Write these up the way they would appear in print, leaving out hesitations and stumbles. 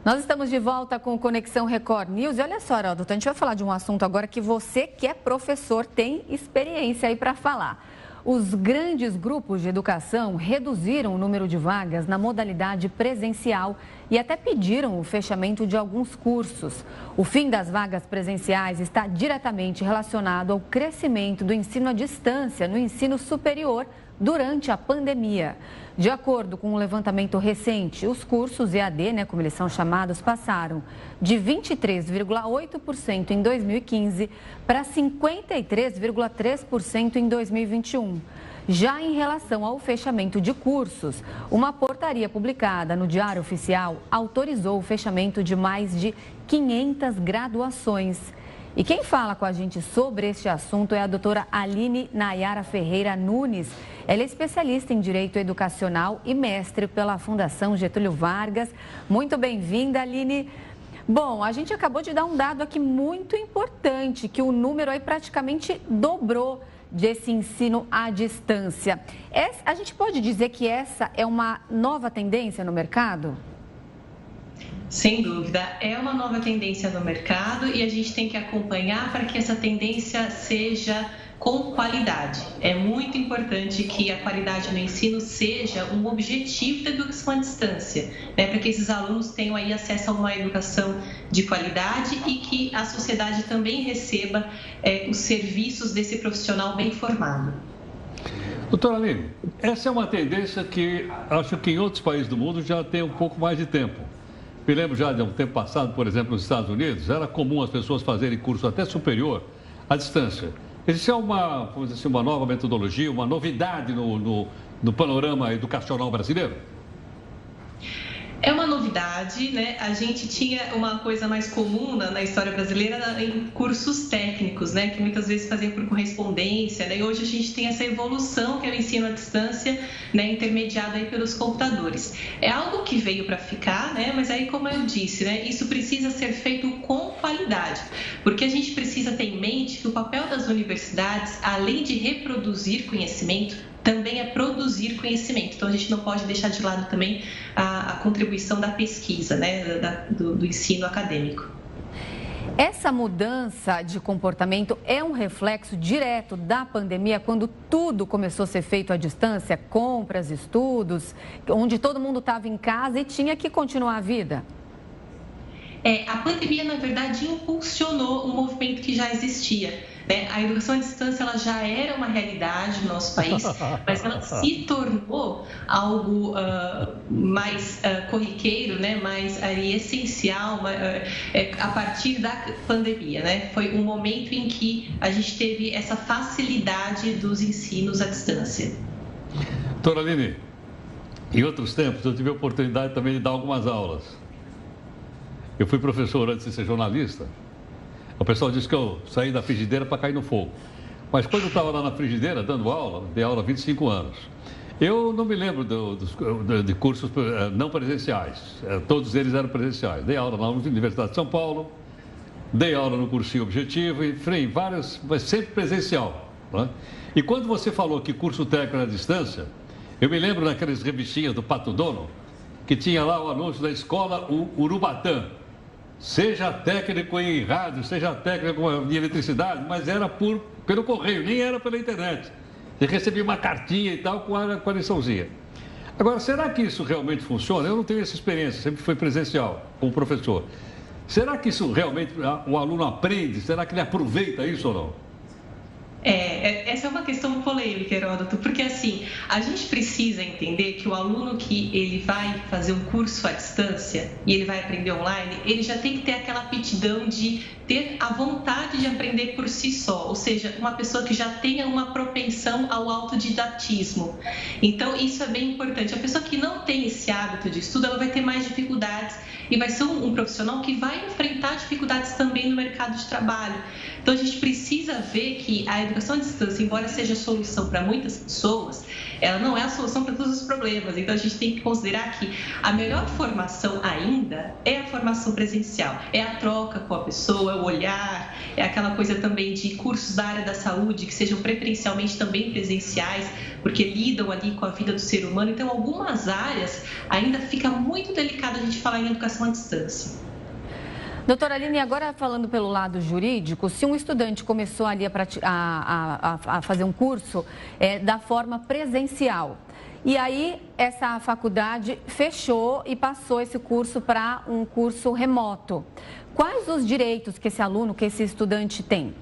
Nós estamos de volta com o Conexão Record News. E olha só, Haroldo, a gente vai falar de um assunto agora que você, que é professor, tem experiência aí para falar. Os grandes grupos de educação reduziram o número de vagas na modalidade presencial e até pediram o fechamento de alguns cursos. O fim das vagas presenciais está diretamente relacionado ao crescimento do ensino à distância no ensino superior durante a pandemia. De acordo com um levantamento recente, os cursos EAD, como eles são chamados, passaram de 23,8% em 2015 para 53,3% em 2021. Já em relação ao fechamento de cursos, uma portaria publicada no Diário Oficial autorizou o fechamento de mais de 500 graduações. E quem fala com a gente sobre este assunto é a doutora Aline Nayara Ferreira Nunes. Ela é especialista em Direito Educacional e mestre pela Fundação Getúlio Vargas. Muito bem-vinda, Aline. Bom, a gente acabou de dar um dado aqui muito importante, que o número aí praticamente dobrou desse ensino à distância. A gente pode dizer que essa é uma nova tendência no mercado? Sem dúvida, é uma nova tendência no mercado e a gente tem que acompanhar para que essa tendência seja com qualidade. É muito importante que a qualidade no ensino seja um objetivo da educação à distância, para que esses alunos tenham aí acesso a uma educação de qualidade e que a sociedade também receba os serviços desse profissional bem formado. Doutora Aline, essa é uma tendência que acho que em outros países do mundo já tem um pouco mais de tempo. Me lembro já de um tempo passado, por exemplo, nos Estados Unidos, era comum as pessoas fazerem curso até superior à distância. Existe uma nova metodologia, uma novidade no panorama educacional brasileiro? É uma novidade, A gente tinha uma coisa mais comum na história brasileira em cursos técnicos, Que muitas vezes faziam por correspondência, E hoje a gente tem essa evolução que é o ensino à distância, intermediado aí pelos computadores. É algo que veio para ficar, Mas aí, como eu disse, Isso precisa ser feito com qualidade, porque a gente precisa ter em mente que o papel das universidades, além de reproduzir conhecimento, também é produzir conhecimento. Então, a gente não pode deixar de lado também a contribuição da pesquisa, do ensino acadêmico. Essa mudança de comportamento é um reflexo direto da pandemia, quando tudo começou a ser feito à distância, compras, estudos, onde todo mundo estava em casa e tinha que continuar a vida? A pandemia, na verdade, impulsionou um movimento que já existia. A educação à distância ela já era uma realidade no nosso país, mas ela se tornou algo mais corriqueiro, mais essencial a partir da pandemia. Foi um momento em que a gente teve essa facilidade dos ensinos à distância. Doutora Aline, em outros tempos eu tive a oportunidade também de dar algumas aulas. Eu fui professor antes de ser jornalista. O pessoal disse que eu saí da frigideira para cair no fogo. Mas quando eu estava lá na frigideira, dando aula, dei aula há 25 anos, eu não me lembro de cursos não presenciais. Todos eles eram presenciais. Dei aula na Universidade de São Paulo, dei aula no cursinho Objetivo, enfim, várias, mas sempre presencial. E quando você falou que curso técnico era à distância, eu me lembro daquelas revistinhas do Pato Dono, que tinha lá o anúncio da escola Urubatã. Seja técnico em rádio, seja técnico em eletricidade, mas era pelo correio, nem era pela internet. Você recebia uma cartinha e tal com a liçãozinha. Agora, será que isso realmente funciona? Eu não tenho essa experiência, sempre fui presencial como professor. Será que isso realmente o aluno aprende? Será que ele aproveita isso ou não? Essa é uma questão polêmica, Heródoto, porque assim, a gente precisa entender que o aluno que ele vai fazer um curso à distância e ele vai aprender online, ele já tem que ter aquela aptidão de ter a vontade de aprender por si só, ou seja, uma pessoa que já tenha uma propensão ao autodidatismo. Então, isso é bem importante. A pessoa que não tem esse hábito de estudo, ela vai ter mais dificuldades e vai ser um profissional que vai enfrentar dificuldades também no mercado de trabalho. Então, a gente precisa ver que a educação à distância, embora seja a solução para muitas pessoas, ela não é a solução para todos os problemas. Então, a gente tem que considerar que a melhor formação ainda é a formação presencial, é a troca com a pessoa, o olhar, é aquela coisa também de cursos da área da saúde que sejam preferencialmente também presenciais, porque lidam ali com a vida do ser humano. Então, algumas áreas ainda fica muito delicado a gente falar em educação à distância. Doutora Aline, agora falando pelo lado jurídico, se um estudante começou ali a fazer um curso da forma presencial, e aí essa faculdade fechou e passou esse curso para um curso remoto, quais os direitos que esse aluno, que esse estudante tem?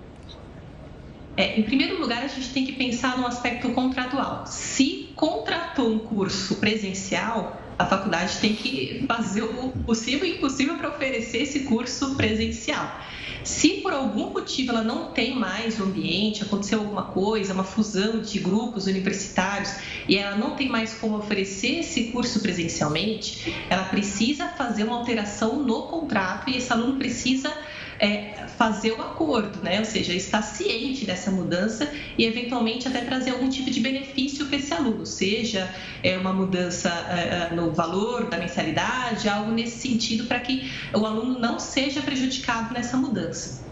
Em primeiro lugar, a gente tem que pensar no aspecto contratual. Se contratou um curso presencial, a faculdade tem que fazer o possível e impossível para oferecer esse curso presencial. Se por algum motivo ela não tem mais o ambiente, aconteceu alguma coisa, uma fusão de grupos universitários e ela não tem mais como oferecer esse curso presencialmente, ela precisa fazer uma alteração no contrato e esse aluno precisa fazer o acordo, né? Ou seja, estar ciente dessa mudança e eventualmente até trazer algum tipo de benefício para esse aluno, seja uma mudança no valor da mensalidade, algo nesse sentido para que o aluno não seja prejudicado nessa mudança.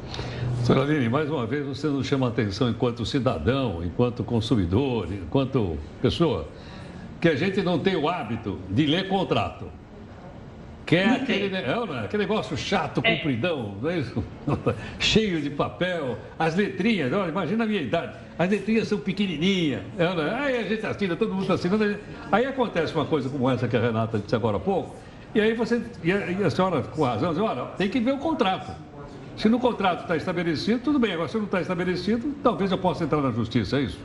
Senhora Aline, mais uma vez você nos chama a atenção enquanto cidadão, enquanto consumidor, enquanto pessoa, que a gente não tem o hábito de ler contrato. Que é aquele negócio chato, compridão, não é isso? Cheio de papel, as letrinhas, olha, imagina a minha idade, as letrinhas são pequenininhas, aí a gente assina, todo mundo assina, aí acontece uma coisa como essa que a Renata disse agora há pouco, e aí a senhora com razão diz, olha, tem que ver o contrato. Se no contrato está estabelecido, tudo bem, agora se não está estabelecido, talvez eu possa entrar na justiça, é isso?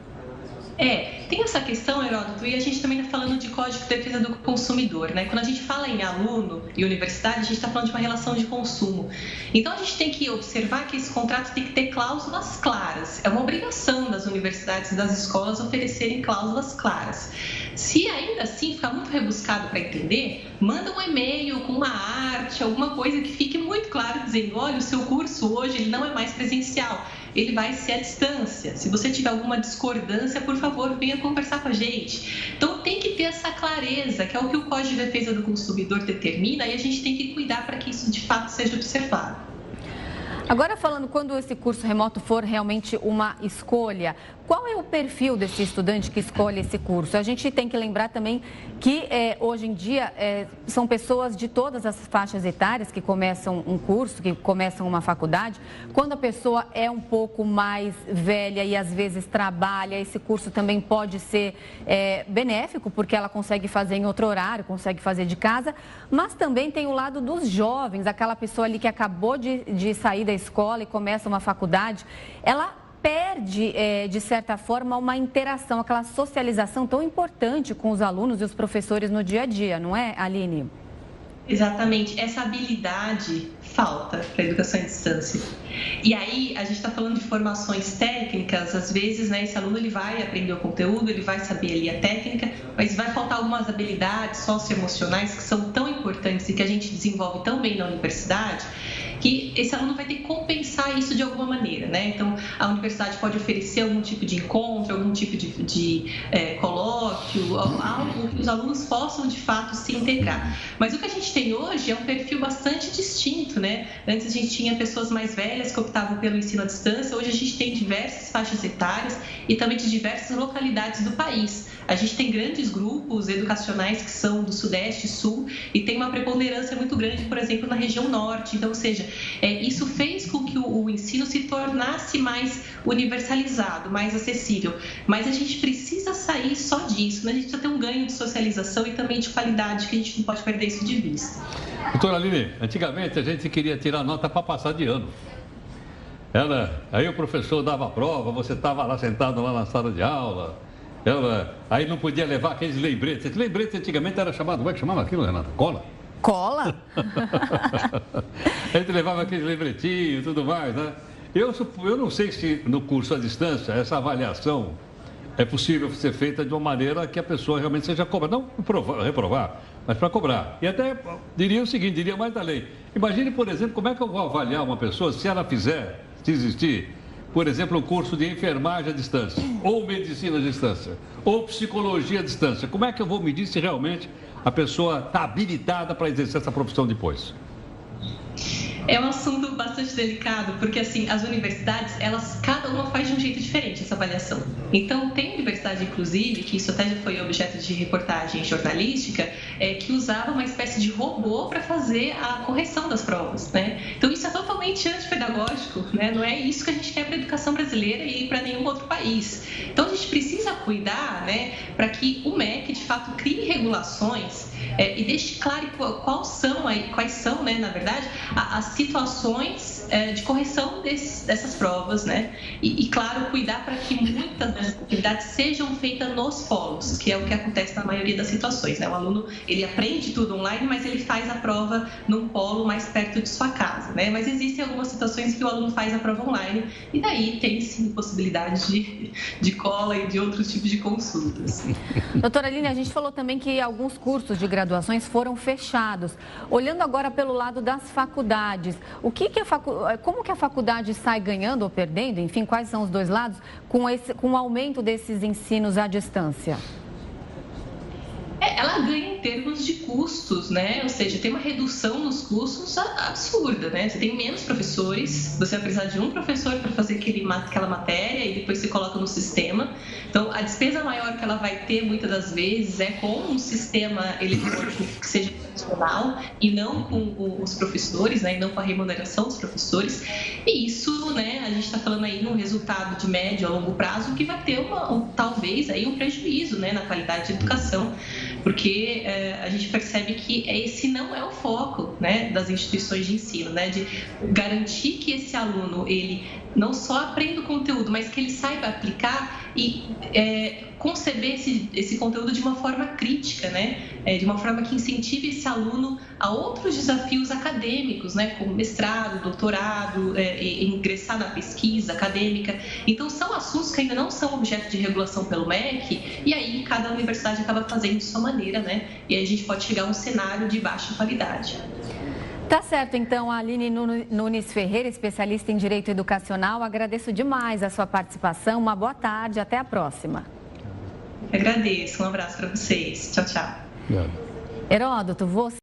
Tem essa questão, Heródoto, e a gente também está falando de Código de Defesa do Consumidor, né? Quando a gente fala em aluno e universidade, a gente está falando de uma relação de consumo. Então, a gente tem que observar que esse contrato tem que ter cláusulas claras. É uma obrigação das universidades e das escolas oferecerem cláusulas claras. Se ainda assim ficar muito rebuscado para entender, manda um e-mail com uma arte, alguma coisa que fique muito claro, dizendo, olha, o seu curso hoje ele não é mais presencial, ele vai ser à distância. Se você tiver alguma discordância, por favor, venha conversar com a gente. Então, tem que ter essa clareza, que é o que o Código de Defesa do Consumidor determina, e a gente tem que cuidar para que isso, de fato, seja observado. Agora, falando quando esse curso remoto for realmente uma escolha, qual é o perfil desse estudante que escolhe esse curso? A gente tem que lembrar também que hoje em dia são pessoas de todas as faixas etárias que começam um curso, que começam uma faculdade. Quando a pessoa é um pouco mais velha e às vezes trabalha, esse curso também pode ser benéfico, porque ela consegue fazer em outro horário, consegue fazer de casa, mas também tem o lado dos jovens, aquela pessoa ali que acabou de sair da escola e começa uma faculdade, ela perde, de certa forma, uma interação, aquela socialização tão importante com os alunos e os professores no dia a dia, não é, Aline? Exatamente. Essa habilidade falta para a educação à distância. E aí, a gente está falando de formações técnicas, às vezes, né, esse aluno ele vai aprender o conteúdo, ele vai saber ali a técnica, mas vai faltar algumas habilidades socioemocionais que são tão importantes e que a gente desenvolve tão bem na universidade, que esse aluno vai ter que compensar isso de alguma maneira, né? Então, a universidade pode oferecer algum tipo de encontro, algum tipo de colóquio, algo que os alunos possam, de fato, se integrar. Mas o que a gente tem hoje é um perfil bastante distinto, né? Antes a gente tinha pessoas mais velhas que optavam pelo ensino à distância, hoje a gente tem diversas faixas etárias e também de diversas localidades do país. A gente tem grandes grupos educacionais que são do Sudeste e Sul e tem uma preponderância muito grande, por exemplo, na região Norte. Então, ou seja, isso fez com que o ensino se tornasse mais universalizado, mais acessível. Mas a gente precisa sair só disso, né? A gente precisa ter um ganho de socialização e também de qualidade, que a gente não pode perder isso de vista. Doutora Aline, antigamente a gente queria tirar nota para passar de ano. Aí o professor dava a prova, você estava lá sentado lá na sala de aula. Aí não podia levar aqueles lembretes. Esse lembrete antigamente era chamado, como é que chamava aquilo, Renata? Cola? Cola? A gente levava aqueles lembretinhos e tudo mais, né? Eu não sei se no curso à distância essa avaliação é possível ser feita de uma maneira que a pessoa realmente seja cobrada. Não reprovar, mas para cobrar. E até diria o seguinte, diria mais da lei. Imagine, por exemplo, como é que eu vou avaliar uma pessoa se ela fizer, se existir, por exemplo, um curso de enfermagem à distância, ou medicina à distância, ou psicologia à distância. Como é que eu vou medir se realmente a pessoa está habilitada para exercer essa profissão depois? É um assunto bastante delicado, porque assim, as universidades, cada uma faz de um jeito diferente essa avaliação. Então, tem universidade, inclusive, que isso até já foi objeto de reportagem jornalística, que usava uma espécie de robô para fazer a correção das provas, né? Então, isso é totalmente antipedagógico, né? Não é isso que a gente quer para a educação brasileira e para nenhum outro país. Então, a gente precisa cuidar, né, para que o MEC, de fato, crie regulações e deixe claro quais são, né, na verdade, as situações de correção dessas provas, né? E, claro, cuidar para que muitas dessas atividades sejam feitas nos polos, que é o que acontece na maioria das situações, né? O aluno, ele aprende tudo online, mas ele faz a prova num polo mais perto de sua casa, né? Mas existem algumas situações que o aluno faz a prova online e daí tem, sim, possibilidade de cola e de outros tipos de consultas. Doutora Aline, a gente falou também que alguns cursos de graduações foram fechados. Olhando agora pelo lado das faculdades, como que a faculdade sai ganhando ou perdendo? Enfim, quais são os dois lados com o aumento desses ensinos à distância? Ela ganha em termos de custos, né? Ou seja, tem uma redução nos custos absurda, né? Você tem menos professores, você vai precisar de um professor para fazer aquela matéria e depois você coloca no sistema. Então, a despesa maior que ela vai ter, muitas das vezes, é com um sistema eletrônico que seja profissional e não com os professores, né? E não com a remuneração dos professores. E isso, né? A gente está falando aí num resultado de médio a longo prazo que vai ter talvez aí um prejuízo, né? Na qualidade de educação. Porque a gente percebe que esse não é o foco, né, das instituições de ensino, né, de garantir que esse aluno ele não só aprenda o conteúdo, mas que ele saiba aplicar e conceber esse conteúdo de uma forma crítica, né, de uma forma que incentive esse aluno a outros desafios acadêmicos, né, como mestrado, doutorado, ingressar na pesquisa acadêmica. Então, são assuntos que ainda não são objeto de regulação pelo MEC e aí cada universidade acaba fazendo de sua maneira, né, e aí a gente pode chegar a um cenário de baixa qualidade. Tá certo, então, a Aline Nunes Ferreira, especialista em Direito Educacional, agradeço demais a sua participação, uma boa tarde, até a próxima. Agradeço, um abraço para vocês, tchau, tchau. Heródoto, você...